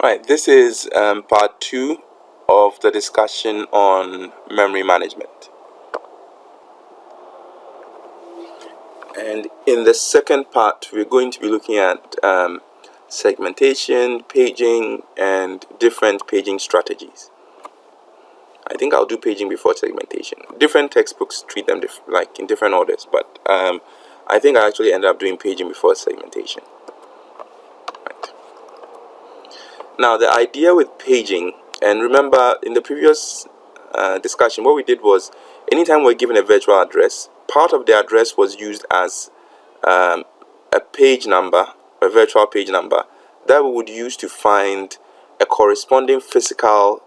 Right, this is part 2 of the discussion on memory management. And in the second part, we're going to be looking at segmentation, paging, and different paging strategies. I think I'll do paging before segmentation. Different textbooks treat them like in different orders, but I think I actually ended up doing paging before segmentation. Right. Now, the idea with paging, and remember in the previous discussion, what we did was anytime we're given a virtual address, part of the address was used as a page number, a virtual page number, that we would use to find a corresponding physical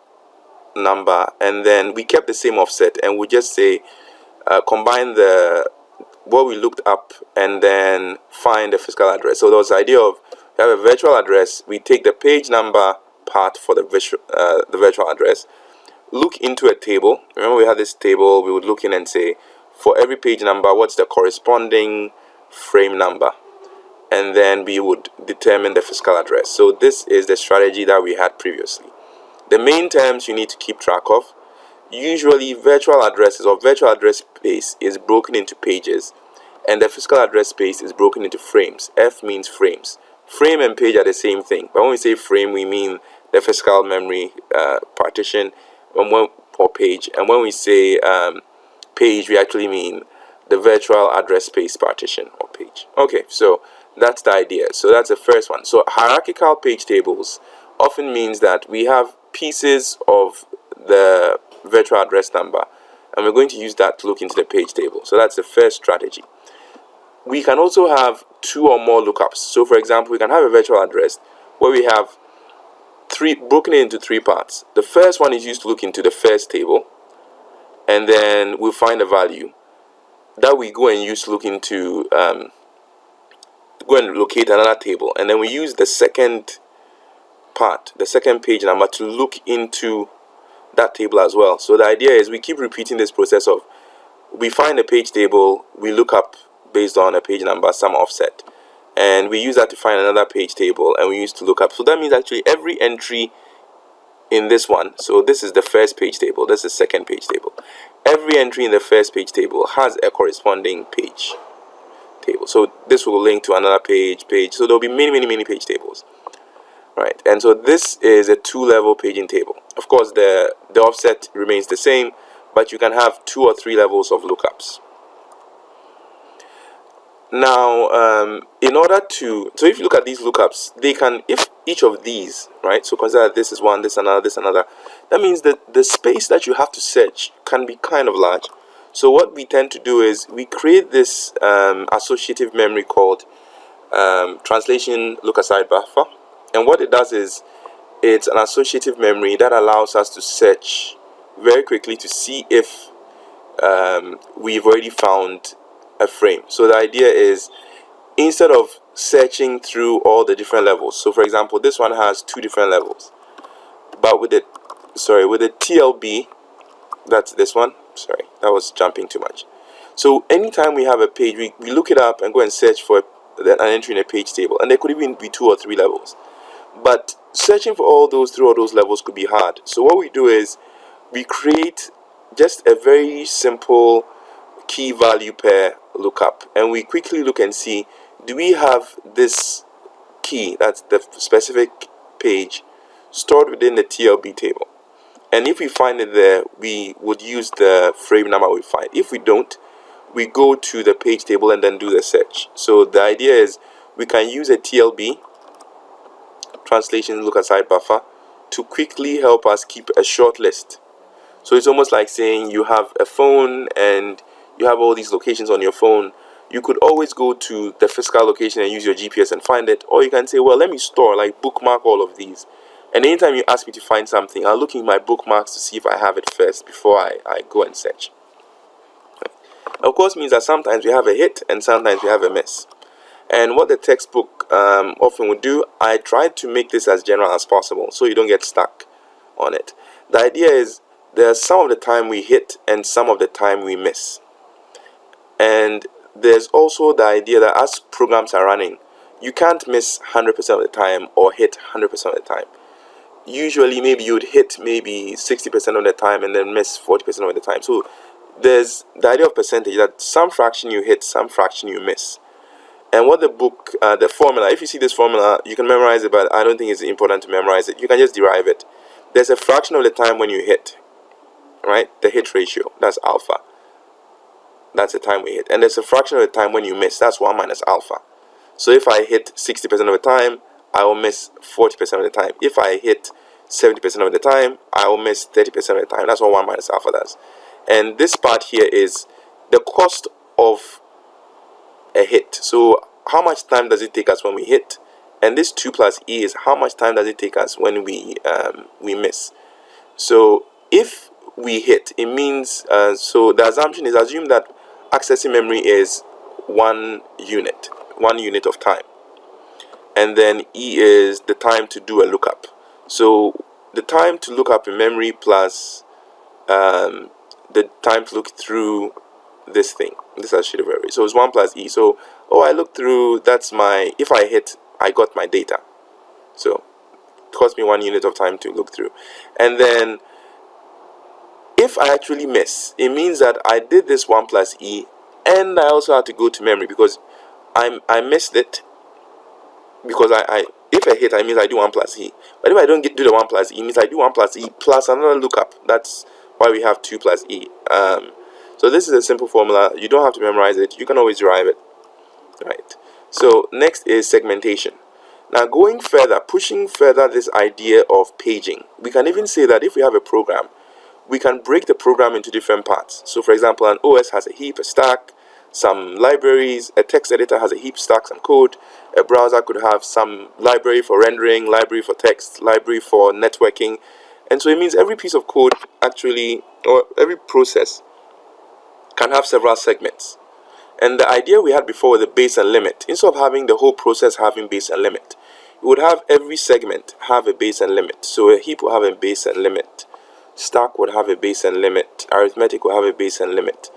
number, and then we kept the same offset, and we just say combine what we looked up and then find a physical address. So there was the idea of we have a virtual address, we take the page number part for the virtual address, look into a table. Remember we had this table, we would look in and say for every page number what's the corresponding frame number, and then we would determine the physical address. So this is the strategy that we had previously. The main terms you need to keep track of: usually virtual addresses or virtual address space is broken into pages, and the physical address space is broken into frames. F means frames. Frame and page are the same thing, but when we say frame we mean the physical memory partition or page, and when we say page we actually mean the virtual address space partition or page. Okay, so that's the idea. So that's the first one. So hierarchical page tables often means that we have pieces of the virtual address number, and we're going to use that to look into the page table. So that's the first strategy. We can also have two or more lookups. So for example, we can have a virtual address where we have broken into three parts. The first one is used to look into the first table, and then we'll find a value that we go and use to look into go and locate another table, and then we use the second part, the second page number, to look into that table as well. So the idea is we keep repeating this process of we find a page table, we look up based on a page number, some offset, and we use that to find another page table, and we use to look up. So that means actually every entry in this one, so this is the first page table, this is the second page table, every entry in the first page table has a corresponding page table. So this will link to another page, so there'll be many page tables, right? And so this is a two-level paging table. Of course the offset remains the same, but you can have 2 or 3 levels of lookups. Now in order to, so if you look at these lookups, they can, if each of these, right, so consider this is one, this another, this another, that means that the space that you have to search can be kind of large. So what we tend to do is we create this associative memory called translation Lookaside buffer, and what it does is it's an associative memory that allows us to search very quickly to see if we've already found a frame. So the idea is, instead of searching through all the different levels, so for example this one has 2 different levels, but with the TLB, that's this one, sorry, that was jumping too much. So anytime we have a page, we look it up and go and search for an entry in a page table, and there could even be 2 or 3 levels, but searching for all those through all those levels could be hard. So what we do is we create just a very simple key value pair lookup, and we quickly look and see, do we have this key, that's the specific page, stored within the TLB table? And if we find it there, we would use the frame number we find. If we don't, we go to the page table and then do the search. So the idea is we can use a TLB, translation Lookaside buffer, to quickly help us keep a short list. So it's almost like saying you have a phone and you have all these locations on your phone. You could always go to the physical location and use your GPS and find it, or you can say, well, let me store, like bookmark all of these, and anytime you ask me to find something, I'll look in my bookmarks to see if I have it first before I go and search. Of course means that sometimes we have a hit and sometimes we have a miss, and what the textbook often would do, I try to make this as general as possible so you don't get stuck on it. The idea is there's some of the time we hit and some of the time we miss. And there's also the idea that as programs are running, you can't miss 100% of the time or hit 100% of the time. usually maybe you'd hit maybe 60% of the time and then miss 40% of the time. So there's the idea of percentage, that some fraction you hit, some fraction you miss. And what the book, the formula, if you see this formula, you can memorize it, but I don't think it's important to memorize it. You can just derive it. There's a fraction of the time when you hit, right? The hit ratio, that's alpha. That's the time we hit. And there's a fraction of the time when you miss, that's 1 minus alpha. So if I hit 60% of the time, I will miss 40% of the time. If I hit 70% of the time, I will miss 30% of the time. That's what 1 minus alpha does. And this part here is the cost of a hit. So how much time does it take us when we hit? And this 2 plus e is how much time does it take us when we miss. So if we hit, it means, so the assumption is, assume that accessing memory is 1 unit of time. And then e is the time to do a lookup. So the time to look up in memory plus the time to look through this thing. This is shared memory. So it's 1 plus e. So, I looked through, that's my, if I hit, I got my data. So it cost me 1 unit of time to look through. And then if I actually miss, it means that I did this 1 plus e and I also had to go to memory because I missed it, because if I hit, I means I do 1 plus e. But if I don't do the 1 plus e, it means I do 1 plus e plus another lookup. That's why we have 2 plus e. So this is a simple formula. You don't have to memorize it. You can always derive it. Right. So next is segmentation. Now going further, pushing further this idea of paging, we can even say that if we have a program, we can break the program into different parts. So for example, an OS has a heap, a stack, some libraries, a text editor has a heap, stack, some code. A browser could have some library for rendering, library for text, library for networking. And so it means every piece of code actually, or every process, can have several segments. And the idea we had before with the base and limit, instead of having the whole process having base and limit, we would have every segment have a base and limit. So a heap will have a base and limit, stack would have a base and limit, arithmetic will have a base and limit.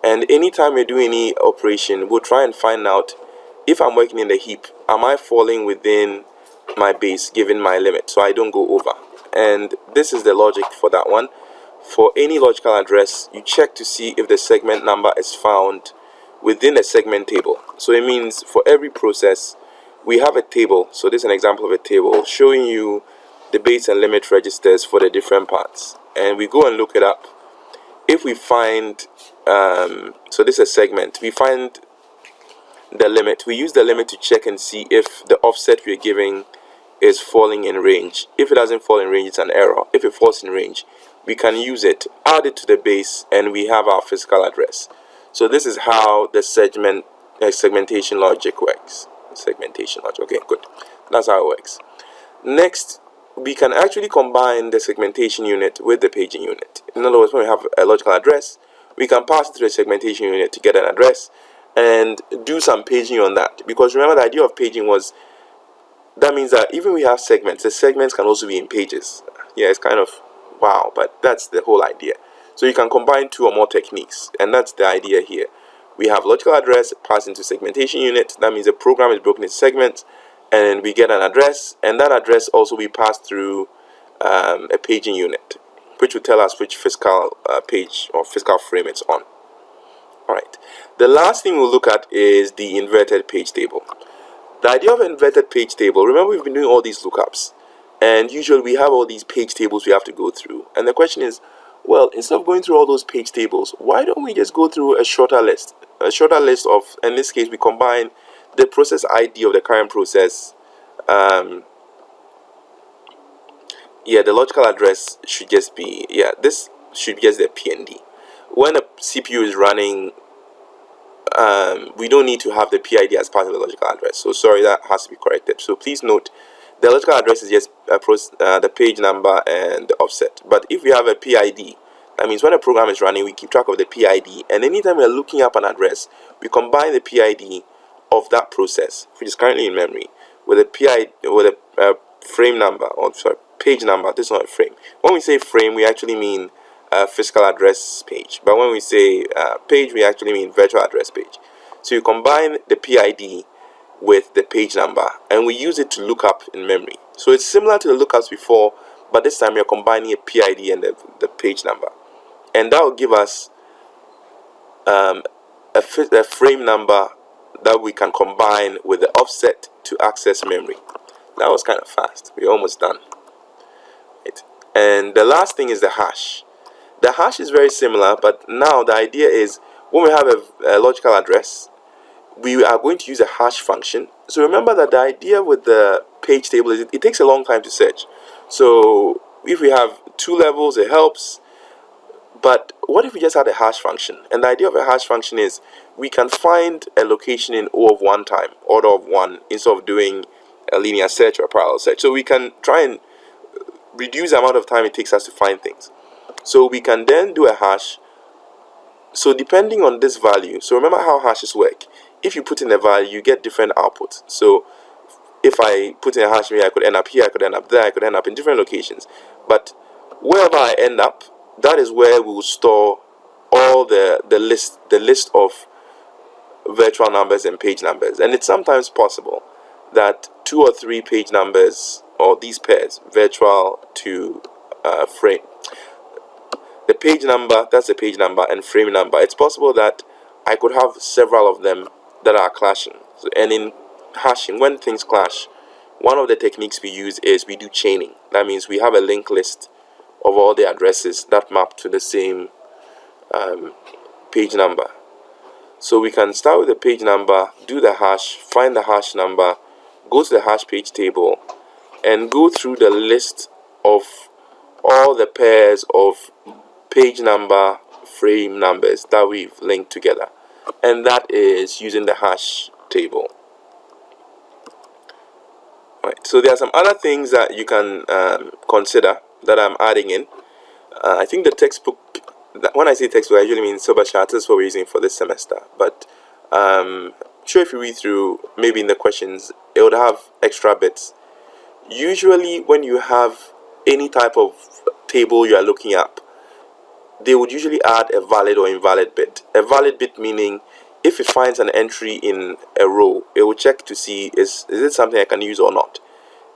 And anytime we do any operation, we'll try and find out, if I'm working in the heap, am I falling within my base given my limit, so I don't go over. And this is the logic for that one. For any logical address, you check to see if the segment number is found within a segment table. So it means for every process, we have a table. So this is an example of a table showing you the base and limit registers for the different parts. And we go and look it up. If we find, so this is a segment, we find the limit. We use the limit to check and see if the offset we're giving is falling in range. If it doesn't fall in range, it's an error. If it falls in range, we can use it, add it to the base, and we have our physical address. So this is how the segmentation logic works. Segmentation logic. Okay, good. That's how it works. Next, we can actually combine the segmentation unit with the paging unit. In other words, when we have a logical address, we can pass it to the segmentation unit to get an address and do some paging on that. Because remember, the idea of paging was, that means that even we have segments, the segments can also be in pages. Yeah, it's kind of wow, but that's the whole idea. So you can combine 2 or more techniques, and that's the idea here. We have logical address passed into segmentation unit. That means the program is broken into segments, and we get an address, and that address also we pass through a paging unit, which will tell us which physical page or physical frame it's on. Alright, the last thing we'll look at is the inverted page table. The idea of an inverted page table, remember we've been doing all these lookups, and usually we have all these page tables we have to go through. And the question is, well, instead of going through all those page tables, why don't we just go through a shorter list? A shorter list of, in this case, we combine the process ID of the current process. The logical address should just be, this should be just the PND. When a CPU is running, we don't need to have the PID as part of the logical address. So sorry, that has to be corrected. So please note, the logical address is just the page number and the offset. But if we have a PID, that means when a program is running, we keep track of the PID. And anytime we're looking up an address, we combine the PID of that process, which is currently in memory, with a PID, with a frame number, or sorry, page number. This is not a frame. When we say frame, we actually mean physical address page. But when we say page, we actually mean virtual address page. So you combine the PID with the page number, and we use it to look up in memory. So it's similar to the lookups before, but this time we are combining a PID and the page number, and that will give us a frame number that we can combine with the offset to access memory. That was kind of fast. We're almost done. Right. And the last thing is the hash. The hash is very similar, but now the idea is when we have a logical address, we are going to use a hash function. So remember that the idea with the page table is it takes a long time to search. So if we have two levels, it helps. But what if we just had a hash function? And the idea of a hash function is we can find a location in O of 1 time, order of 1, instead of doing a linear search or a parallel search. So we can try and reduce the amount of time it takes us to find things. So we can then do a hash. So depending on this value, so remember how hashes work. If you put in a value, you get different outputs. So if I put in a hash, maybe I could end up here, I could end up there, I could end up in different locations. But wherever I end up, that is where we will store all the list of virtual numbers and page numbers. And it's sometimes possible that 2 or 3 page numbers, or these pairs, virtual to frame, the page number, that's the page number, and frame number, it's possible that I could have several of them that are clashing. So, and in hashing, when things clash, one of the techniques we use is we do chaining. That means we have a linked list of all the addresses that map to the same page number. So we can start with the page number, do the hash, find the hash number, go to the hash page table, and go through the list of all the pairs of page number, frame numbers that we've linked together. And that is using the hash table. Right. So there are some other things that you can consider that I'm adding in. I think the textbook, when I say textbook, I usually mean sober charts. That's what we're using for this semester. But sure, if you read through, maybe in the questions, it would have extra bits. Usually when you have any type of table you are looking up, they would usually add a valid or invalid bit. A valid bit meaning if it finds an entry in a row, it will check to see is it something I can use or not.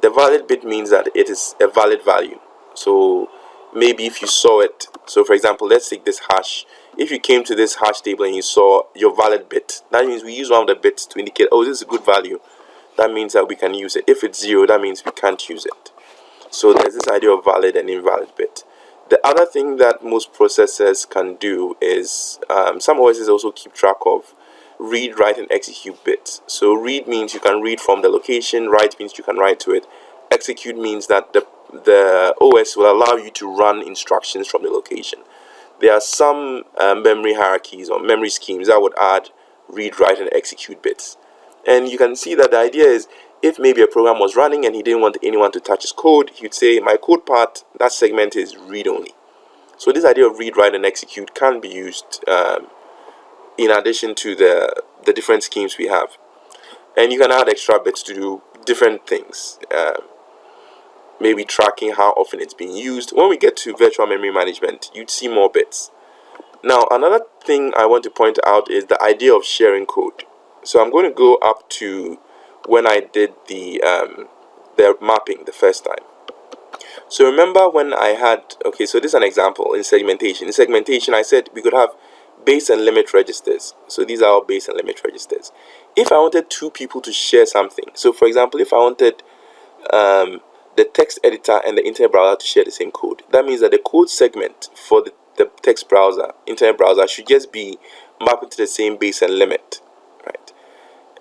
The valid bit means that it is a valid value. So maybe if you saw it, so for example, let's take this hash. If you came to this hash table and you saw your valid bit, that means we use one of the bits to indicate, oh, this is a good value. That means that we can use it. If it's 0, that means we can't use it. So there's this idea of valid and invalid bit. The other thing that most processors can do is, some OSs also keep track of read, write, and execute bits. So read means you can read from the location, write means you can write to it, execute means that the OS will allow you to run instructions from the location. There are some memory hierarchies or memory schemes that would add read, write, and execute bits. And you can see that the idea is, if maybe a program was running and he didn't want anyone to touch his code, he'd say, my code part, that segment is read only. So this idea of read, write, and execute can be used in addition to the different schemes we have. And you can add extra bits to do different things. Maybe tracking how often it's being used. When we get to virtual memory management, you'd see more bits. Now, another thing I want to point out is the idea of sharing code. So I'm going to go up to when I did the mapping the first time. So remember when I had, okay, so this is an example in segmentation. In segmentation, I said we could have base and limit registers. So these are all base and limit registers. If I wanted 2 people to share something, so for example, if I wanted the text editor and the internet browser to share the same code, that means that the code segment for the text browser, internet browser, should just be mapped to the same base and limit, right?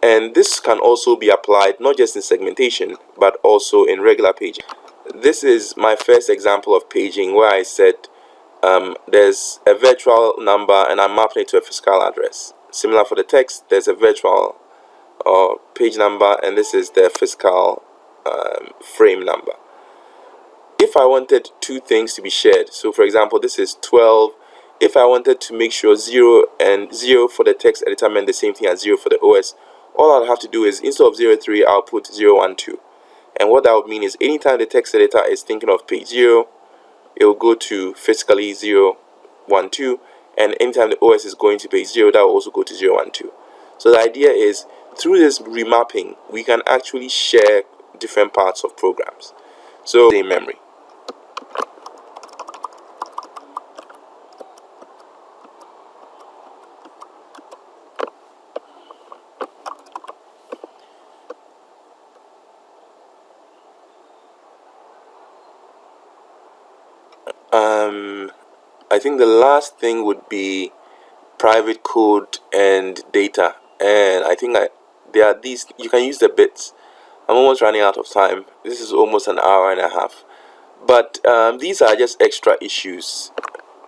And this can also be applied not just in segmentation, but also in regular paging. This is my first example of paging where I said there's a virtual number and I'm mapping it to a physical address. Similar for the text, there's a virtual page number and this is the physical frame number. If I wanted 2 things to be shared, so for example, this is 12. If I wanted to make sure 0 and 0 for the text editor meant the same thing as 0 for the OS, all I'll have to do is instead of 03, I'll put 012. And what that would mean is anytime the text editor is thinking of page 0, it will go to physically 012, and anytime the OS is going to page 0, that will also go to 012. So the idea is, through this remapping, we can actually share different parts of programs. So in memory. I think the last thing would be private code and data, and I think there are these. You can use the bits. I'm almost running out of time. This is almost an hour and a half, but these are just extra issues.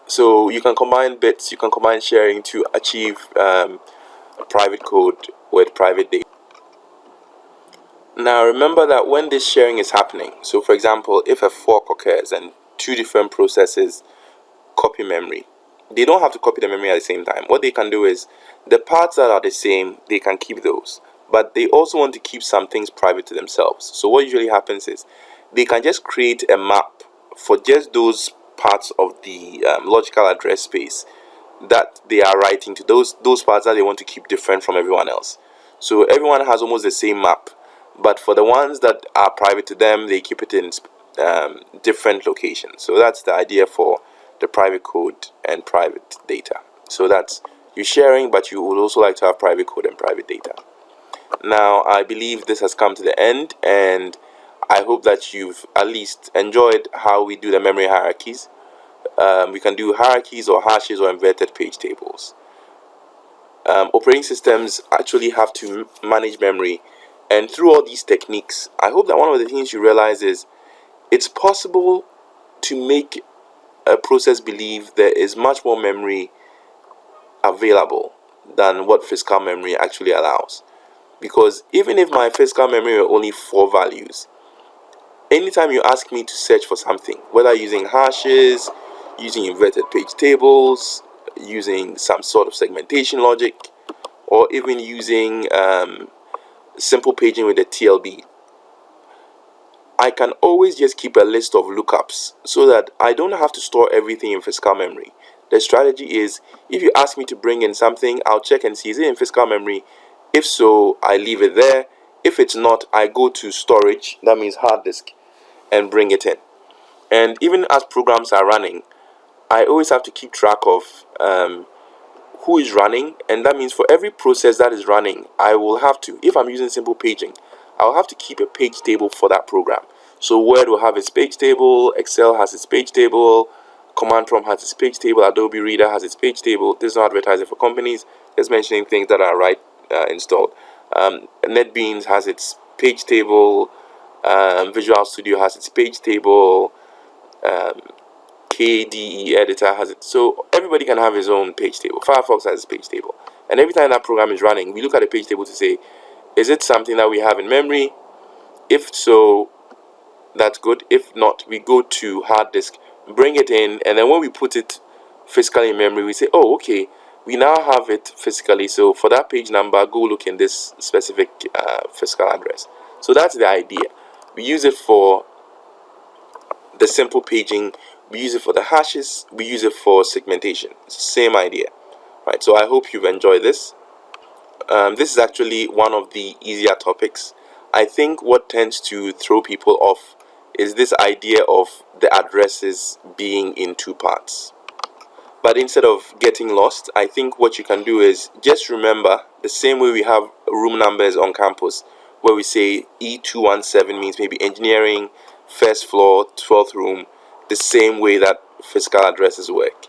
So you can combine bits, you can combine sharing to achieve private code with private data. Now remember that when this sharing is happening, so for example, if a fork occurs and two different processes copy memory, they don't have to copy the memory at the same time. What they can do is, the parts that are the same, they can keep those, but they also want to keep some things private to themselves. So what usually happens is, they can just create a map for just those parts of the logical address space that they are writing to, those parts that they want to keep different from everyone else. So everyone has almost the same map, but for the ones that are private to them, they keep it in different locations. So that's the idea for the private code and private data. So that's you sharing, but you would also like to have private code and private data. Now I believe this has come to the end, and I hope that you've at least enjoyed how we do the memory hierarchies. We can do hierarchies or hashes or inverted page tables. Operating systems actually have to manage memory, and through all these techniques, I hope that one of the things you realize is it's possible to make a process believe there is much more memory available than what physical memory actually allows. Because even if my physical memory were only 4 values, anytime you ask me to search for something, whether using hashes, using inverted page tables, using some sort of segmentation logic, or even using simple paging with a TLB, I can always just keep a list of lookups so that I don't have to store everything in physical memory. The strategy is, if you ask me to bring in something, I'll check and see, is it in physical memory? If so, I leave it there. If it's not, I go to storage, that means hard disk, and bring it in. And even as programs are running, I always have to keep track of who is running, and that means for every process that is running, I will have to, if I'm using simple paging, I'll have to keep a page table for that program. So Word will have its page table, Excel has its page table, Command Prompt has its page table, Adobe Reader has its page table. This is not advertising for companies, just mentioning things that are installed. NetBeans has its page table, Visual Studio has its page table, KDE editor has it. So everybody can have his own page table. Firefox has its page table, and every time that program is running, we look at the page table to say, is it something that we have in memory? If so, that's good. If not, we go to hard disk, bring it in, and then when we put it physically in memory, we say, oh, okay, we now have it physically, so for that page number, go look in this specific physical address. So that's the idea. We use it for the simple paging, we use it for the hashes, we use it for segmentation. It's the same idea, right? So I hope you've enjoyed this. This is actually one of the easier topics. I think what tends to throw people off is this idea of the addresses being in 2 parts. But instead of getting lost, I think what you can do is just remember the same way we have room numbers on campus, where we say E217 means maybe engineering, first floor, 12th room, the same way that physical addresses work.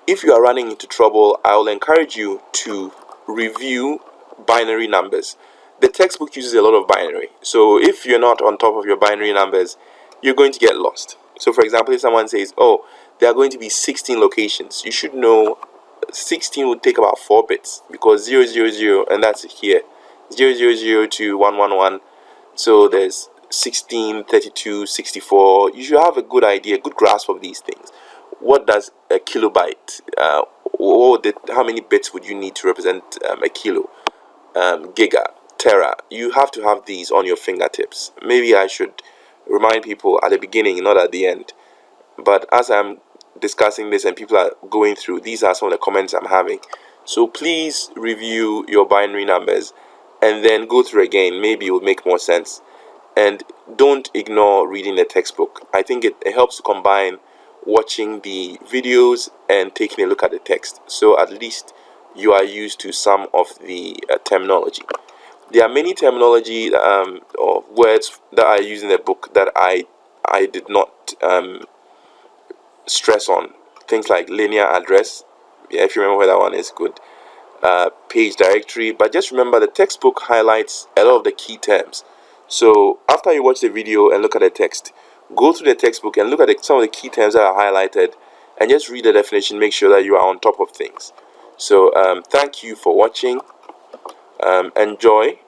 If you are running into trouble, I will encourage you to review binary numbers. The textbook uses a lot of binary, so if you're not on top of your binary numbers, you're going to get lost. So for example, if someone says, oh, there are going to be 16 locations, you should know 16 would take about 4 bits, because 000, and that's here, 000 to 111, so there's 16, 32, 64. You should have a good idea, good grasp of these things. What does a kilobyte, how many bits would you need to represent a kilo, giga, tera? You have to have these on your fingertips. Maybe I should remind people at the beginning, not at the end. But as I'm discussing this and people are going through, these are some of the comments I'm having. So please review your binary numbers and then go through again. Maybe it will make more sense. And don't ignore reading the textbook. I think it helps to combine watching the videos and taking a look at the text, so at least you are used to some of the terminology. There are many terminology or words that I use in the book that I did not stress on things like linear address. Yeah, if you remember where that one is, good. Page directory, but just remember the textbook highlights a lot of the key terms. So after you watch the video and look at the text, go through the textbook and look at some of the key terms that are highlighted and just read the definition. Make sure that you are on top of things. So thank you for watching. Enjoy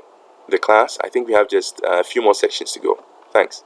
the class. I think we have just a few more sections to go. Thanks.